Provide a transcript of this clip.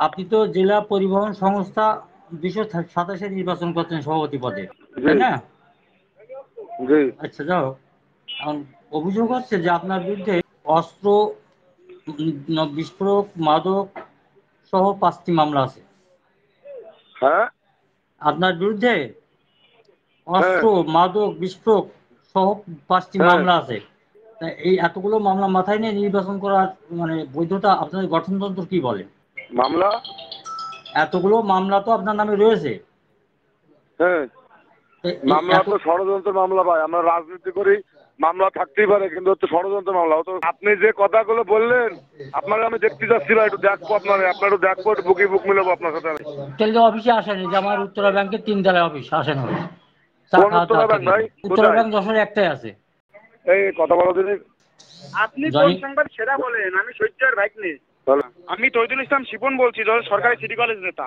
আপনি তো জেলা পরিবহন সংস্থা ২২৭ নির্বাচন করছেন সভাপতি পদে, জি তাই না? জি। আচ্ছা, যাও এখন অভিযোগ হচ্ছে যে আপনার বিরুদ্ধে অস্ত্র, বিস্ফোরক, মাদক সহ ৫টি মামলা আছে। হ্যাঁ আপনার বিরুদ্ধে হ্যাঁ অস্ত্র, মাদক, বিস্ফোরক সহ ৫টি হ্যাঁ। মামলা আছে। তা এই এতগুলো মামলা মাথায় নিয়ে নির্বাচন করার মানে বৈধতা আপনাদের গঠনতন্ত্র কি বলে? মামলা। এতগুলো মামলা তো আপনার নামে রয়েছে। হ্যাঁ, তো এই মামলা এত তো ষড়যন্ত্র মামলা ভাই। আমরা রাজনীতি করি, মামলা থাকতেই পারে, কিন্তু হচ্ছে ষড়যন্ত্র মামলা। তো আপনি যে কথাগুলো বললেন, আপনাকে আমি দেখতে যাচ্ছি ভাই, একটু দেখবো আপনার একটু দেখবো, একটু বুকি বুক মিলাবো আপনার সাথে আমি। তাহলে তো অফিসে আসেন, যে আমার উত্তরা ব্যাংকের ৩ তলায় অফিস, আসেন হবে, চা কোন খাওয়া উত্তরা দাওয়া ব্যাংক থাকলে। ভাই, উত্তরা কোথায়? ব্যাংক যশোরে একটাই আছে। এই কথা বলো দিদি। আপনি কোন জনি সংবাদ সেটা বলেন, আমি সত্যি আর ভাইক নেই। আমি তৈদুল ইসলাম শিপন বলছি, সরকারি সিটি কলেজ নেতা।